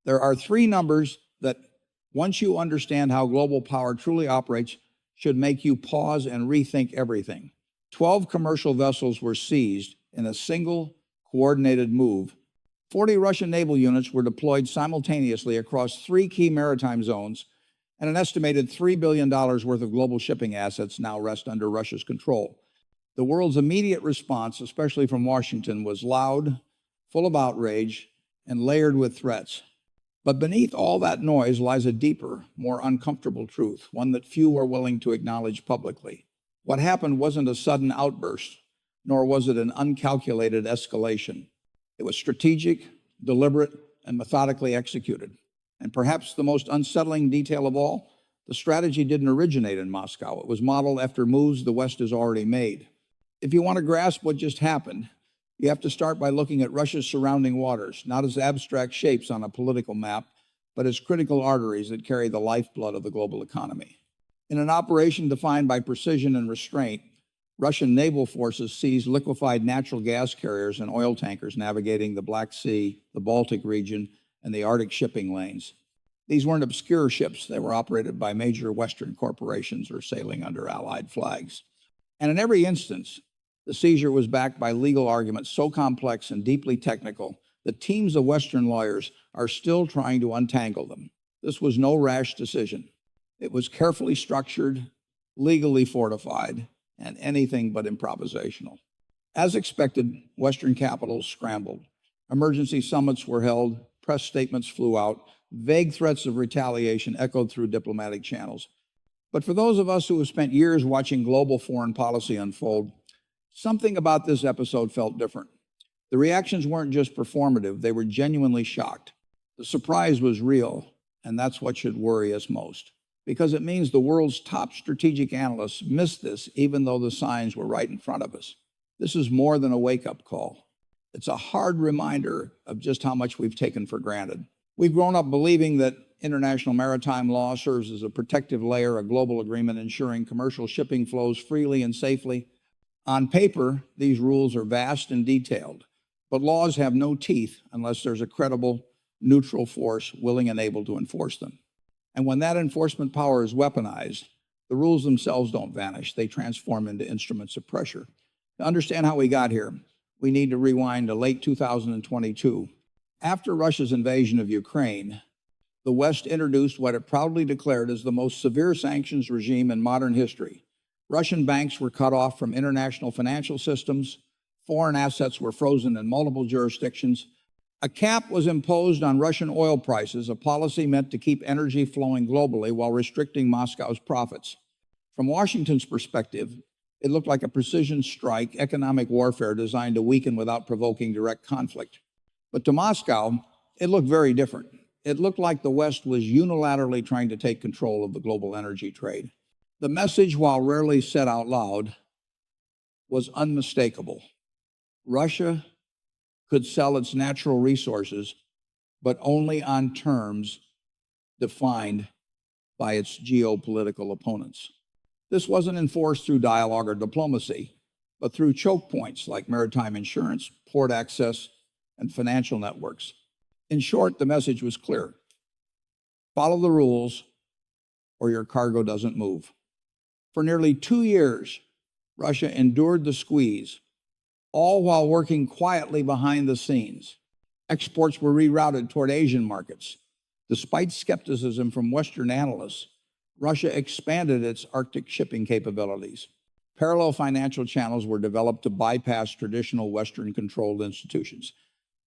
There are three numbers that, once you understand how global power truly operates, should make you pause and rethink everything. 12 commercial vessels were seized in a single coordinated move. 40 Russian naval units were deployed simultaneously across three key maritime zones, and an estimated $3 billion worth of global shipping assets now rest under Russia's control. The world's immediate response, especially from Washington, was loud, full of outrage, and layered with threats. But beneath all that noise lies a deeper, more uncomfortable truth, one that few are willing to acknowledge publicly. What happened wasn't a sudden outburst, nor was it an uncalculated escalation. It was strategic, deliberate, and methodically executed. And perhaps the most unsettling detail of all, the strategy didn't originate in Moscow. It was modeled after moves the West has already made. If you want to grasp what just happened, you have to start by looking at Russia's surrounding waters, not as abstract shapes on a political map, but as critical arteries that carry the lifeblood of the global economy. In an operation defined by precision and restraint, Russian naval forces seized liquefied natural gas carriers and oil tankers navigating the Black Sea, the Baltic region, and the Arctic shipping lanes. These weren't obscure ships. They were operated by major Western corporations or sailing under Allied flags. And in every instance, the seizure was backed by legal arguments so complex and deeply technical that teams of Western lawyers are still trying to untangle them. This was no rash decision. It was carefully structured, legally fortified, and anything but improvisational. As expected, Western capitals scrambled. Emergency summits were held, press statements flew out, vague threats of retaliation echoed through diplomatic channels. But for those of us who have spent years watching global foreign policy unfold, something about this episode felt different. The reactions weren't just performative, they were genuinely shocked. The surprise was real, and that's what should worry us most, because it means the world's top strategic analysts missed this even though the signs were right in front of us. This is more than a wake-up call. It's a hard reminder of just how much we've taken for granted. We've grown up believing that international maritime law serves as a protective layer, a global agreement ensuring commercial shipping flows freely and safely. On paper, these rules are vast and detailed, but laws have no teeth unless there's a credible, neutral force willing and able to enforce them. And when that enforcement power is weaponized, the rules themselves don't vanish. They transform into instruments of pressure. To understand how we got here, we need to rewind to late 2022. After Russia's invasion of Ukraine, the West introduced what it proudly declared as the most severe sanctions regime in modern history. Russian banks were cut off from international financial systems. Foreign assets were frozen in multiple jurisdictions. A cap was imposed on Russian oil prices, a policy meant to keep energy flowing globally while restricting Moscow's profits. From Washington's perspective, it looked like a precision strike, economic warfare designed to weaken without provoking direct conflict. But to Moscow, it looked very different. It looked like the West was unilaterally trying to take control of the global energy trade. The message, while rarely said out loud, was unmistakable. Russia could sell its natural resources, but only on terms defined by its geopolitical opponents. This wasn't enforced through dialogue or diplomacy, but through choke points like maritime insurance, port access, and financial networks. In short, the message was clear. Follow the rules or your cargo doesn't move. For nearly 2 years, Russia endured the squeeze, all while working quietly behind the scenes. Exports were rerouted toward Asian markets. Despite skepticism from Western analysts, Russia expanded its Arctic shipping capabilities. Parallel financial channels were developed to bypass traditional Western-controlled institutions.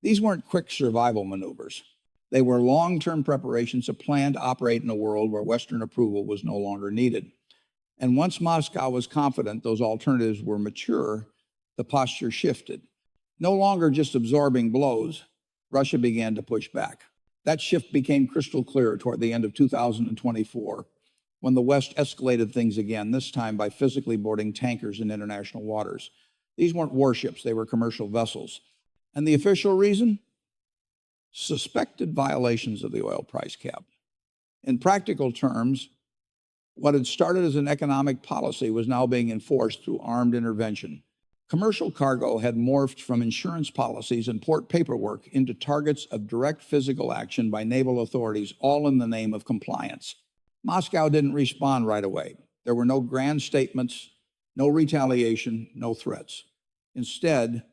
These weren't quick survival maneuvers. They were long-term preparations, a plan to operate in a world where Western approval was no longer needed. And once Moscow was confident those alternatives were mature, the posture shifted. No longer just absorbing blows, Russia began to push back. That shift became crystal clear toward the end of 2024, when the West escalated things again, this time by physically boarding tankers in international waters. These weren't warships, they were commercial vessels. And the official reason? Suspected violations of the oil price cap. In practical terms, what had started as an economic policy was now being enforced through armed intervention. Commercial cargo had morphed from insurance policies and port paperwork into targets of direct physical action by naval authorities, all in the name of compliance. Moscow didn't respond right away. There were no grand statements, no retaliation, no threats. Instead,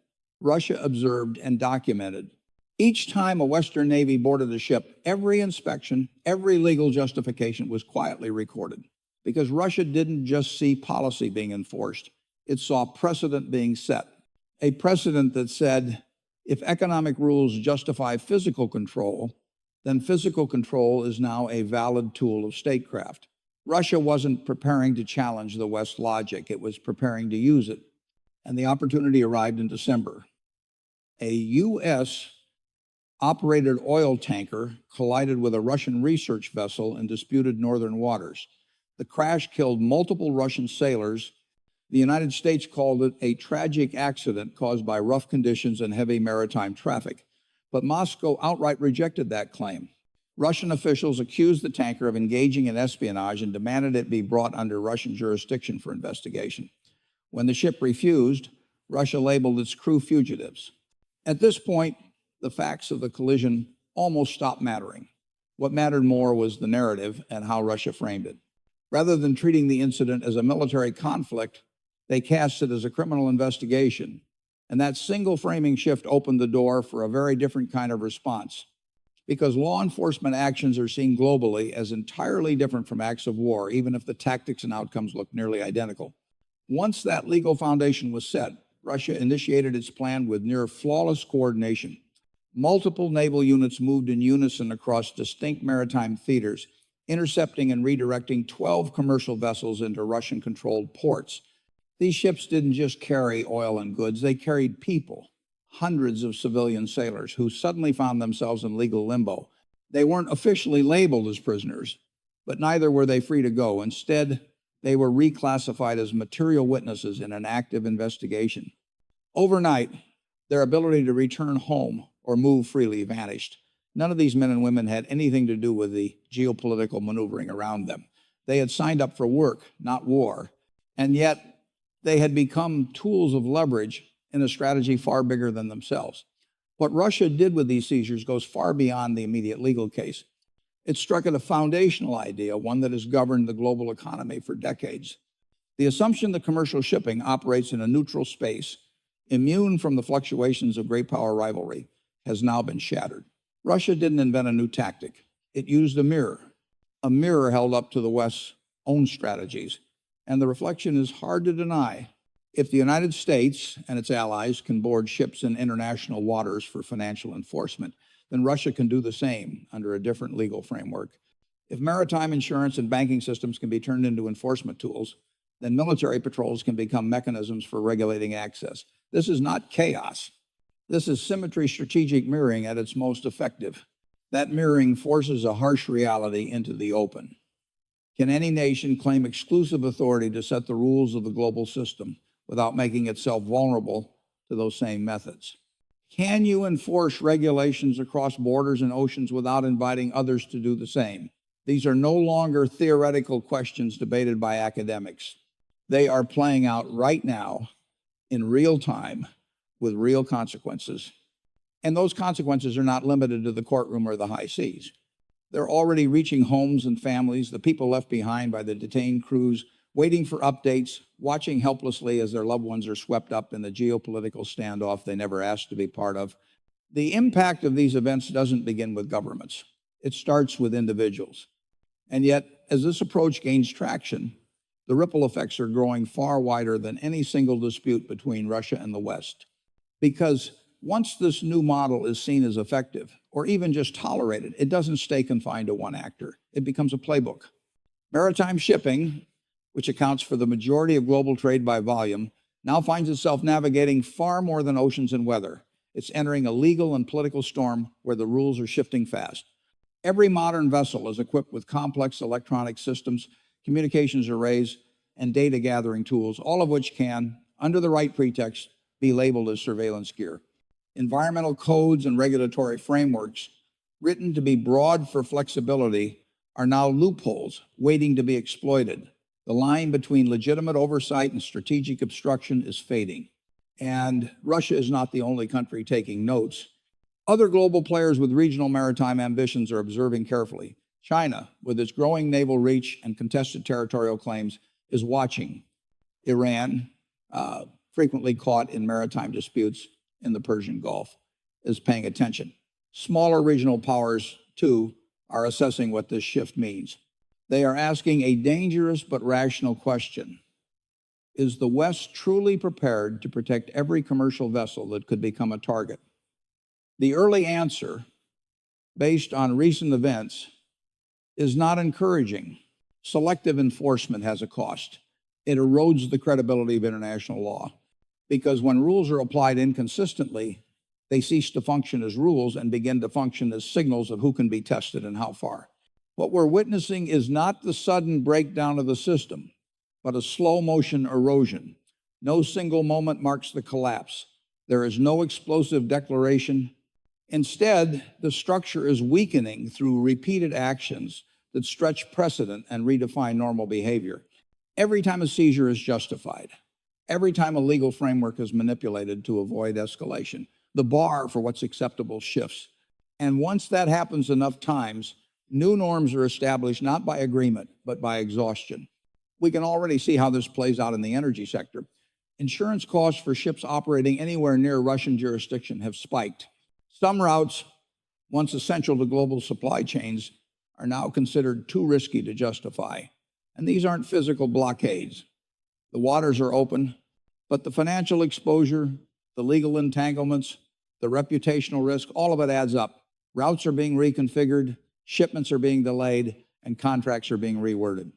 Russia observed and documented. Each time a Western Navy boarded a ship, every inspection, every legal justification was quietly recorded. Because Russia didn't just see policy being enforced, it saw precedent being set. A precedent that said, if economic rules justify physical control, then physical control is now a valid tool of statecraft. Russia wasn't preparing to challenge the West's logic, it was preparing to use it. And the opportunity arrived in December. A U.S. operated oil tanker collided with a Russian research vessel in disputed northern waters. The crash killed multiple Russian sailors. The United States called it a tragic accident caused by rough conditions and heavy maritime traffic. But Moscow outright rejected that claim. Russian officials accused the tanker of engaging in espionage and demanded it be brought under Russian jurisdiction for investigation. When the ship refused, Russia labeled its crew fugitives. At this point, the facts of the collision almost stopped mattering. What mattered more was the narrative and how Russia framed it. Rather than treating the incident as a military conflict, they cast it as a criminal investigation. And that single framing shift opened the door for a very different kind of response. Because law enforcement actions are seen globally as entirely different from acts of war, even if the tactics and outcomes look nearly identical. Once that legal foundation was set, Russia initiated its plan with near flawless coordination. Multiple naval units moved in unison across distinct maritime theaters, intercepting and redirecting 12 commercial vessels into Russian-controlled ports. These ships didn't just carry oil and goods, they carried people, hundreds of civilian sailors who suddenly found themselves in legal limbo. They weren't officially labeled as prisoners, but neither were they free to go. Instead, they were reclassified as material witnesses in an active investigation. Overnight, their ability to return home or move freely vanished. None of these men and women had anything to do with the geopolitical maneuvering around them. They had signed up for work, not war, and yet they had become tools of leverage in a strategy far bigger than themselves. What Russia did with these seizures goes far beyond the immediate legal case. It struck at a foundational idea, one that has governed the global economy for decades. The assumption that commercial shipping operates in a neutral space, immune from the fluctuations of great power rivalry, has now been shattered. Russia didn't invent a new tactic. It used a mirror held up to the West's own strategies. And the reflection is hard to deny. If the United States and its allies can board ships in international waters for financial enforcement, then Russia can do the same under a different legal framework. If maritime insurance and banking systems can be turned into enforcement tools, then military patrols can become mechanisms for regulating access. This is not chaos. This is symmetry strategic mirroring at its most effective. That mirroring forces a harsh reality into the open. Can any nation claim exclusive authority to set the rules of the global system without making itself vulnerable to those same methods? Can you enforce regulations across borders and oceans without inviting others to do the same? These are no longer theoretical questions debated by academics. They are playing out right now in real time with real consequences. And those consequences are not limited to the courtroom or the high seas. They're already reaching homes and families, the people left behind by the detained crews, waiting for updates, watching helplessly as their loved ones are swept up in the geopolitical standoff they never asked to be part of. The impact of these events doesn't begin with governments. It starts with individuals. And yet, as this approach gains traction, the ripple effects are growing far wider than any single dispute between Russia and the West. Because once this new model is seen as effective, or even just tolerated, it doesn't stay confined to one actor. It becomes a playbook. Maritime shipping, which accounts for the majority of global trade by volume, now finds itself navigating far more than oceans and weather. It's entering a legal and political storm where the rules are shifting fast. Every modern vessel is equipped with complex electronic systems, communications arrays, and data gathering tools, all of which can, under the right pretext, be labeled as surveillance gear. Environmental codes and regulatory frameworks, written to be broad for flexibility, are now loopholes waiting to be exploited. The line between legitimate oversight and strategic obstruction is fading. And Russia is not the only country taking notes. Other global players with regional maritime ambitions are observing carefully. China, with its growing naval reach and contested territorial claims, is watching. Iran, frequently caught in maritime disputes in the Persian Gulf, is paying attention. Smaller regional powers, too, are assessing what this shift means. They are asking a dangerous but rational question. Is the West truly prepared to protect every commercial vessel that could become a target? The early answer, based on recent events, is not encouraging. Selective enforcement has a cost. It erodes the credibility of international law, because when rules are applied inconsistently, they cease to function as rules and begin to function as signals of who can be tested and how far. What we're witnessing is not the sudden breakdown of the system, but a slow motion erosion. No single moment marks the collapse. There is no explosive declaration. Instead, the structure is weakening through repeated actions that stretch precedent and redefine normal behavior. Every time a seizure is justified, every time a legal framework is manipulated to avoid escalation, the bar for what's acceptable shifts. And once that happens enough times, new norms are established not by agreement, but by exhaustion. We can already see how this plays out in the energy sector. Insurance costs for ships operating anywhere near Russian jurisdiction have spiked. Some routes, once essential to global supply chains, are now considered too risky to justify. And these aren't physical blockades. The waters are open, but the financial exposure, the legal entanglements, the reputational risk, all of it adds up. Routes are being reconfigured, shipments are being delayed, and contracts are being reworded.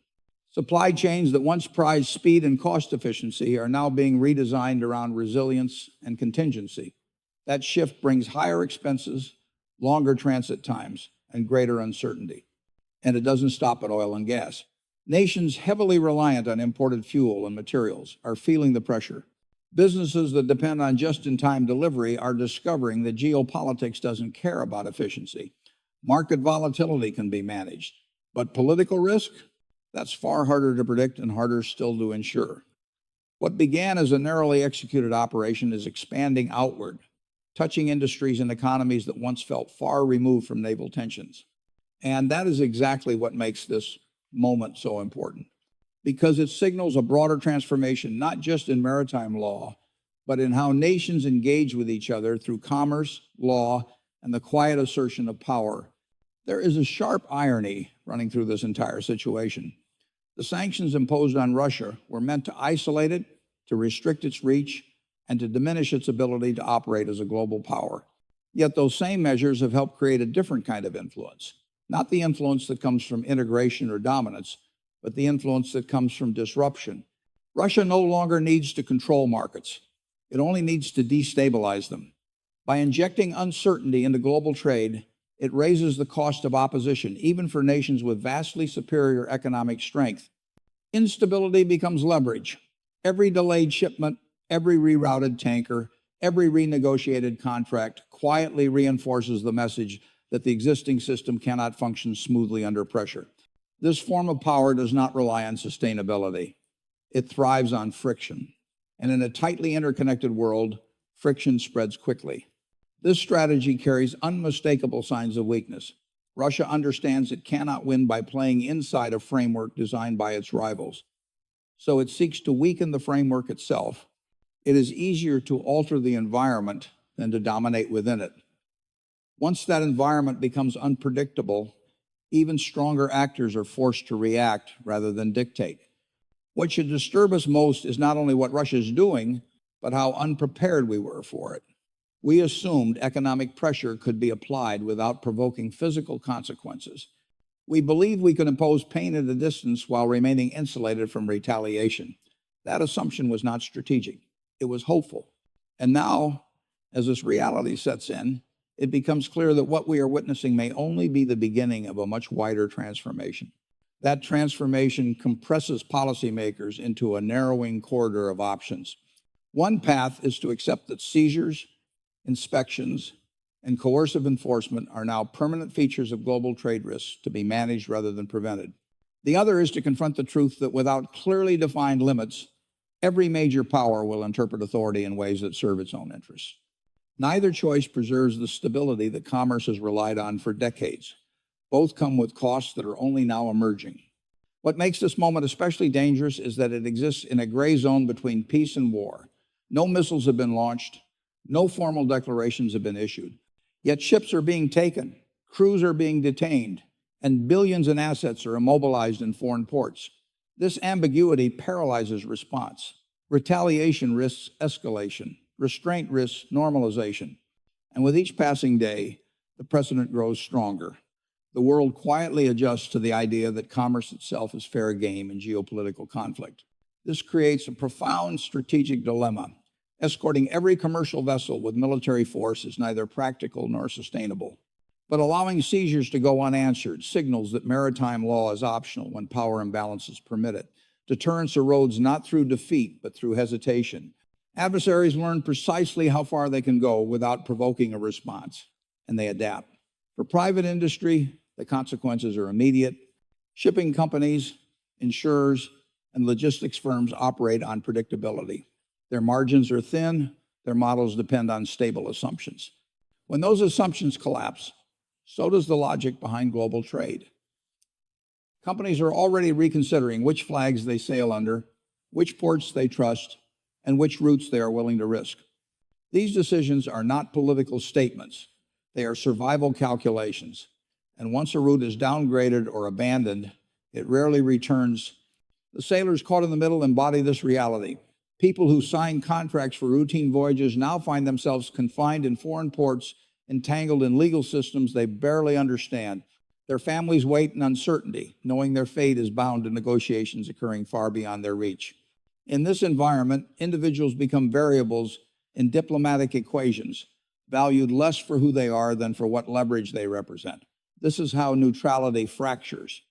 Supply chains that once prized speed and cost efficiency are now being redesigned around resilience and contingency. That shift brings higher expenses, longer transit times, and greater uncertainty. And it doesn't stop at oil and gas. Nations heavily reliant on imported fuel and materials are feeling the pressure. Businesses that depend on just-in-time delivery are discovering that geopolitics doesn't care about efficiency. Market volatility can be managed, but political risk, that's far harder to predict and harder still to ensure. What began as a narrowly executed operation is expanding outward, touching industries and economies that once felt far removed from naval tensions. And that is exactly what makes this moment so important, because it signals a broader transformation, not just in maritime law, but in how nations engage with each other through commerce, law, and the quiet assertion of power. There is a sharp irony running through this entire situation. The sanctions imposed on Russia were meant to isolate it, to restrict its reach, and to diminish its ability to operate as a global power. Yet those same measures have helped create a different kind of influence, not the influence that comes from integration or dominance, but the influence that comes from disruption. Russia no longer needs to control markets. It only needs to destabilize them. By injecting uncertainty into global trade, it raises the cost of opposition, even for nations with vastly superior economic strength. Instability becomes leverage. Every delayed shipment, every rerouted tanker, every renegotiated contract quietly reinforces the message that the existing system cannot function smoothly under pressure. This form of power does not rely on sustainability. It thrives on friction. And in a tightly interconnected world, friction spreads quickly. This strategy carries unmistakable signs of weakness. Russia understands it cannot win by playing inside a framework designed by its rivals. So it seeks to weaken the framework itself. It is easier to alter the environment than to dominate within it. Once that environment becomes unpredictable, even stronger actors are forced to react rather than dictate. What should disturb us most is not only what Russia is doing, but how unprepared we were for it. We assumed economic pressure could be applied without provoking physical consequences. We believed we could impose pain at a distance while remaining insulated from retaliation. That assumption was not strategic. It was hopeful. And now, as this reality sets in, it becomes clear that what we are witnessing may only be the beginning of a much wider transformation. That transformation compresses policymakers into a narrowing corridor of options. One path is to accept that seizures, inspections, and coercive enforcement are now permanent features of global trade risks to be managed rather than prevented. The other is to confront the truth that without clearly defined limits, Every major power will interpret authority in ways that serve its own interests. Neither choice preserves the stability that commerce has relied on for decades. Both come with costs that are only now emerging. What makes this moment especially dangerous is that it exists in a gray zone between peace and war. No missiles have been launched, no formal declarations have been issued. Yet ships are being taken, crews are being detained, and billions in assets are immobilized in foreign ports. This ambiguity paralyzes response. Retaliation risks escalation. Restraint risks normalization. And with each passing day, the precedent grows stronger. The world quietly adjusts to the idea that commerce itself is fair game in geopolitical conflict. This creates a profound strategic dilemma. Escorting every commercial vessel with military force is neither practical nor sustainable. But allowing seizures to go unanswered signals that maritime law is optional when power imbalances permit it. Deterrence erodes not through defeat, but through hesitation. Adversaries learn precisely how far they can go without provoking a response, and they adapt. For private industry, the consequences are immediate. Shipping companies, insurers, and logistics firms operate on predictability. Their margins are thin, their models depend on stable assumptions. When those assumptions collapse, so does the logic behind global trade. Companies are already reconsidering which flags they sail under, which ports they trust, and which routes they are willing to risk. These decisions are not political statements. They are survival calculations. And once a route is downgraded or abandoned, it rarely returns. The sailors caught in the middle embody this reality. People who sign contracts for routine voyages now find themselves confined in foreign ports, entangled in legal systems they barely understand. Their families wait in uncertainty, knowing their fate is bound to negotiations occurring far beyond their reach. In this environment, individuals become variables in diplomatic equations, valued less for who they are than for what leverage they represent. This is how neutrality fractures.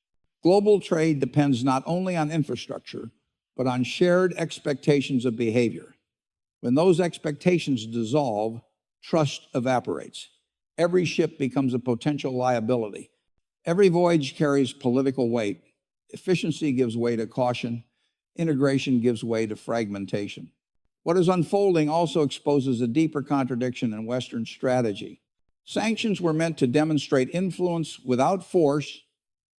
Global trade depends not only on infrastructure, but on shared expectations of behavior. When those expectations dissolve, trust evaporates. Every ship becomes a potential liability. Every voyage carries political weight. Efficiency gives way to caution. Integration gives way to fragmentation. What is unfolding also exposes a deeper contradiction in Western strategy. Sanctions were meant to demonstrate influence without force,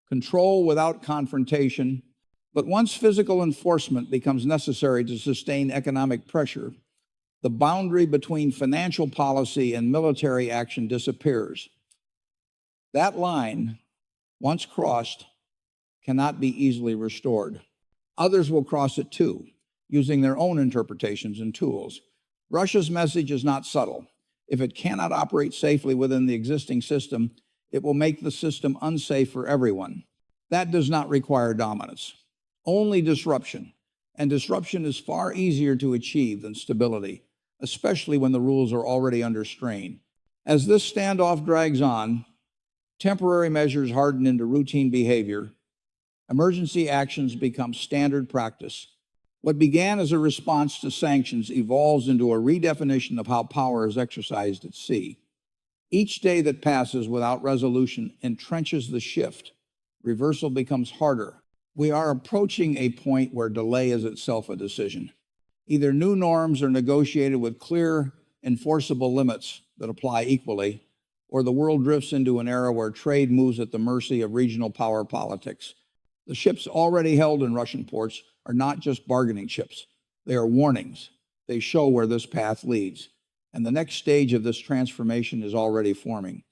control without confrontation, but once physical enforcement becomes necessary to sustain economic pressure, the boundary between financial policy and military action disappears. That line, once crossed, cannot be easily restored. Others will cross it too, using their own interpretations and tools. Russia's message is not subtle. If it cannot operate safely within the existing system, it will make the system unsafe for everyone. That does not require dominance, only disruption. And disruption is far easier to achieve than stability, especially when the rules are already under strain. As this standoff drags on, temporary measures harden into routine behavior. Emergency actions become standard practice. What began as a response to sanctions evolves into a redefinition of how power is exercised at sea. Each day that passes without resolution entrenches the shift. Reversal becomes harder. We are approaching a point where delay is itself a decision. Either new norms are negotiated with clear, enforceable limits that apply equally, or the world drifts into an era where trade moves at the mercy of regional power politics. The ships already held in Russian ports are not just bargaining chips. They are warnings. They show where this path leads. And the next stage of this transformation is already forming.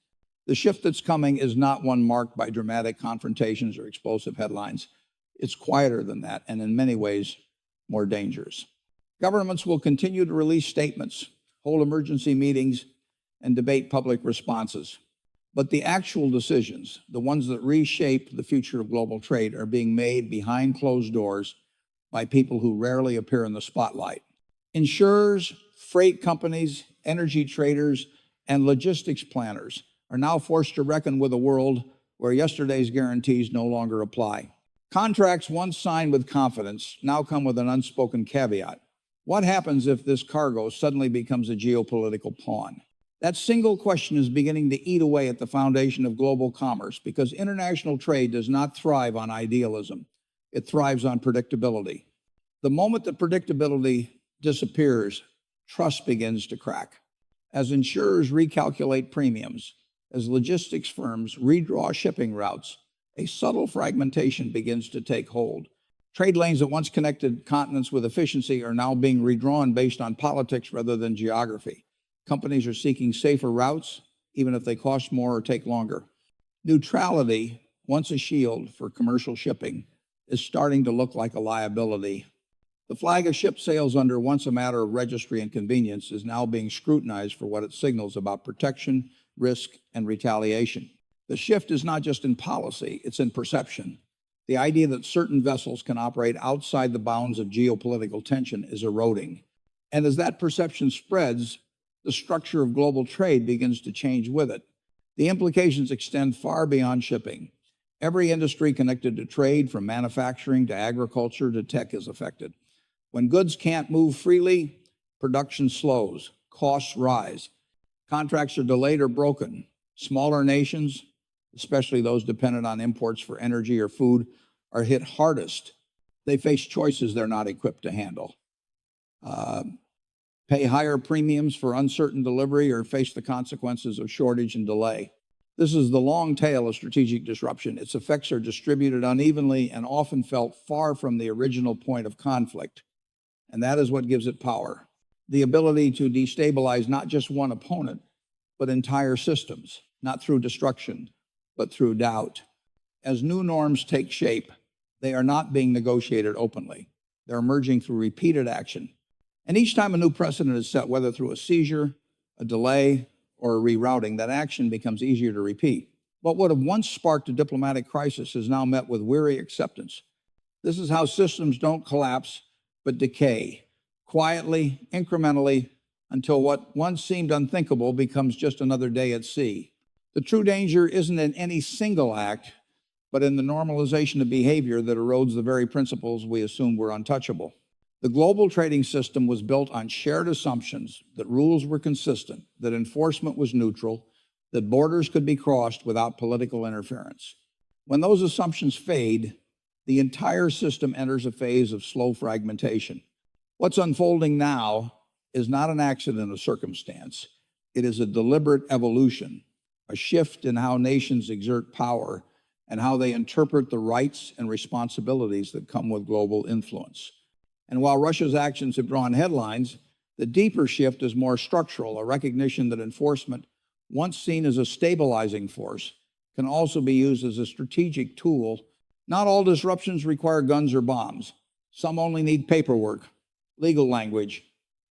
The shift that's coming is not one marked by dramatic confrontations or explosive headlines. It's quieter than that, and in many ways, more dangerous. Governments will continue to release statements, hold emergency meetings, and debate public responses. But the actual decisions, the ones that reshape the future of global trade, are being made behind closed doors by people who rarely appear in the spotlight. Insurers, freight companies, energy traders, and logistics planners are now forced to reckon with a world where yesterday's guarantees no longer apply. Contracts once signed with confidence now come with an unspoken caveat. What happens if this cargo suddenly becomes a geopolitical pawn? That single question is beginning to eat away at the foundation of global commerce because international trade does not thrive on idealism. It thrives on predictability. The moment that predictability disappears, trust begins to crack. As insurers recalculate premiums, as logistics firms redraw shipping routes, a subtle fragmentation begins to take hold. Trade lanes that once connected continents with efficiency are now being redrawn based on politics rather than geography. Companies are seeking safer routes, even if they cost more or take longer. Neutrality, once a shield for commercial shipping, is starting to look like a liability. The flag of ship sails under once a matter of registry and convenience is now being scrutinized for what it signals about protection, risk, and retaliation. The shift is not just in policy, it's in perception. The idea that certain vessels can operate outside the bounds of geopolitical tension is eroding. And as that perception spreads, the structure of global trade begins to change with it. The implications extend far beyond shipping. Every industry connected to trade, from manufacturing to agriculture to tech, is affected. When goods can't move freely, production slows, costs rise, contracts are delayed or broken. Smaller nations, especially those dependent on imports for energy or food, are hit hardest. They face choices they're not equipped to handle. Pay higher premiums for uncertain delivery or face the consequences of shortage and delay. This is the long tail of strategic disruption. Its effects are distributed unevenly and often felt far from the original point of conflict. And that is what gives it power. The ability to destabilize not just one opponent, but entire systems, not through destruction, but through doubt. As new norms take shape, they are not being negotiated openly. They're emerging through repeated action. And each time a new precedent is set, whether through a seizure, a delay, or a rerouting, that action becomes easier to repeat. What would have once sparked a diplomatic crisis is now met with weary acceptance. This is how systems don't collapse, but decay, quietly, incrementally, until what once seemed unthinkable becomes just another day at sea. The true danger isn't in any single act, but in the normalization of behavior that erodes the very principles we assumed were untouchable. The global trading system was built on shared assumptions that rules were consistent, that enforcement was neutral, that borders could be crossed without political interference. When those assumptions fade, the entire system enters a phase of slow fragmentation. What's unfolding now is not an accident of circumstance. It is a deliberate evolution, a shift in how nations exert power and how they interpret the rights and responsibilities that come with global influence. And while Russia's actions have drawn headlines, the deeper shift is more structural, a recognition that enforcement, once seen as a stabilizing force, can also be used as a strategic tool. Not all disruptions require guns or bombs. Some only need paperwork, legal language,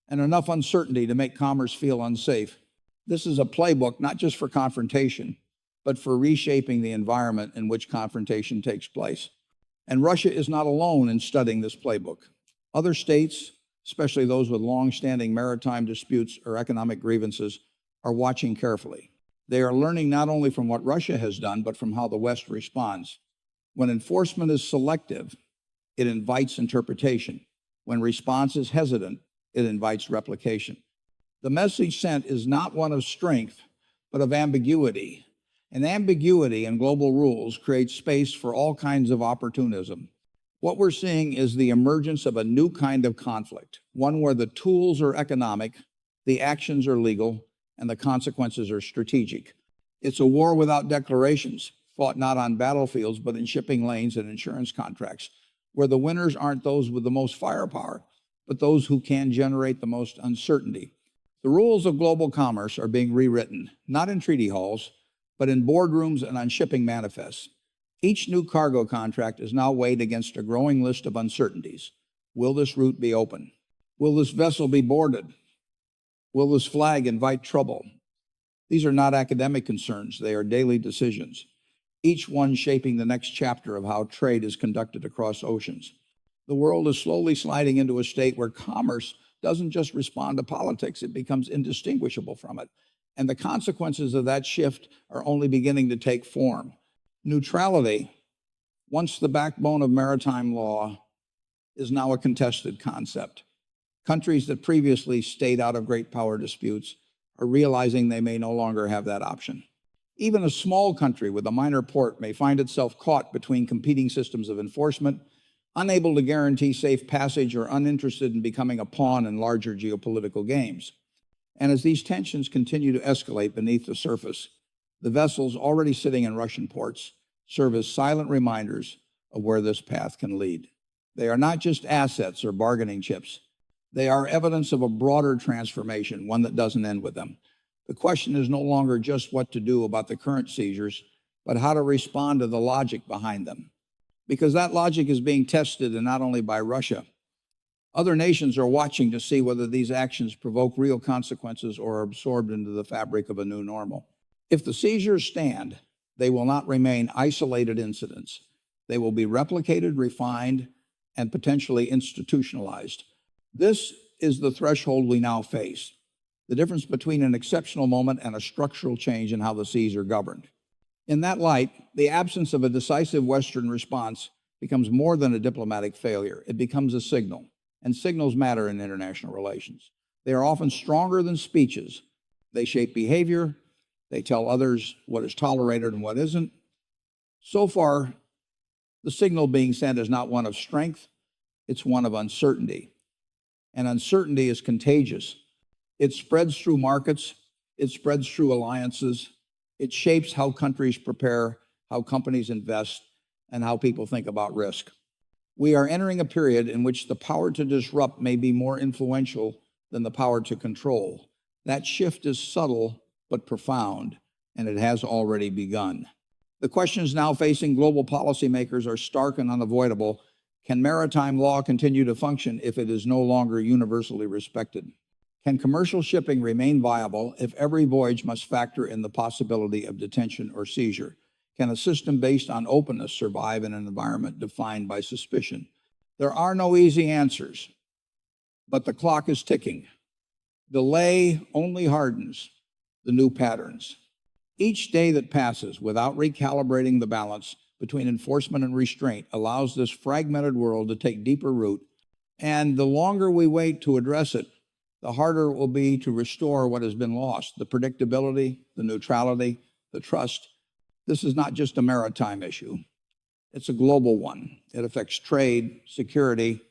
and enough uncertainty to make commerce feel unsafe. This is a playbook not just for confrontation, but for reshaping the environment in which confrontation takes place. And Russia is not alone in studying this playbook. Other states, especially those with long-standing maritime disputes or economic grievances, are watching carefully. They are learning not only from what Russia has done, but from how the West responds. When enforcement is selective, it invites interpretation. When response is hesitant, it invites replication. The message sent is not one of strength, but of ambiguity. And ambiguity in global rules creates space for all kinds of opportunism. What we're seeing is the emergence of a new kind of conflict, one where the tools are economic, the actions are legal, and the consequences are strategic. It's a war without declarations, fought not on battlefields, but in shipping lanes and insurance contracts, where the winners aren't those with the most firepower, but those who can generate the most uncertainty. The rules of global commerce are being rewritten, not in treaty halls, but in boardrooms and on shipping manifests. Each new cargo contract is now weighed against a growing list of uncertainties. Will this route be open? Will this vessel be boarded? Will this flag invite trouble? These are not academic concerns, they are daily decisions, each one shaping the next chapter of how trade is conducted across oceans. The world is slowly sliding into a state where commerce doesn't just respond to politics, it becomes indistinguishable from it. And the consequences of that shift are only beginning to take form. Neutrality, once the backbone of maritime law, is now a contested concept. Countries that previously stayed out of great power disputes are realizing they may no longer have that option. Even a small country with a minor port may find itself caught between competing systems of enforcement, unable to guarantee safe passage or uninterested in becoming a pawn in larger geopolitical games. And as these tensions continue to escalate beneath the surface, the vessels already sitting in Russian ports serve as silent reminders of where this path can lead. They are not just assets or bargaining chips. They are evidence of a broader transformation, one that doesn't end with them. The question is no longer just what to do about the current seizures, but how to respond to the logic behind them. Because that logic is being tested, and not only by Russia. Other nations are watching to see whether these actions provoke real consequences or are absorbed into the fabric of a new normal. If the seizures stand, they will not remain isolated incidents. They will be replicated, refined, and potentially institutionalized. This is the threshold we now face, the difference between an exceptional moment and a structural change in how the seas are governed. In that light, the absence of a decisive Western response becomes more than a diplomatic failure. It becomes a signal, and signals matter in international relations. They are often stronger than speeches. They shape behavior. They tell others what is tolerated and what isn't. So far, the signal being sent is not one of strength, it's one of uncertainty. And uncertainty is contagious. It spreads through markets, it spreads through alliances, it shapes how countries prepare, how companies invest, and how people think about risk. We are entering a period in which the power to disrupt may be more influential than the power to control. That shift is subtle but profound, and it has already begun. The questions now facing global policymakers are stark and unavoidable. Can maritime law continue to function if it is no longer universally respected? Can commercial shipping remain viable if every voyage must factor in the possibility of detention or seizure? Can a system based on openness survive in an environment defined by suspicion? There are no easy answers, but the clock is ticking. Delay only hardens the new patterns. Each day that passes without recalibrating the balance between enforcement and restraint allows this fragmented world to take deeper root, and the longer we wait to address it, the harder it will be to restore what has been lost, the predictability, the neutrality, the trust. This is not just a maritime issue. It's a global one. It affects trade, security,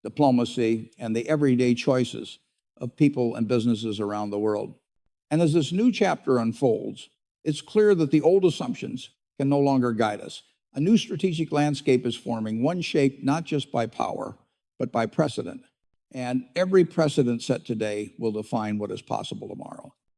diplomacy, and the everyday choices of people and businesses around the world. And as this new chapter unfolds, it's clear that the old assumptions can no longer guide us. A new strategic landscape is forming, one shaped not just by power, but by precedent. And every precedent set today will define what is possible tomorrow.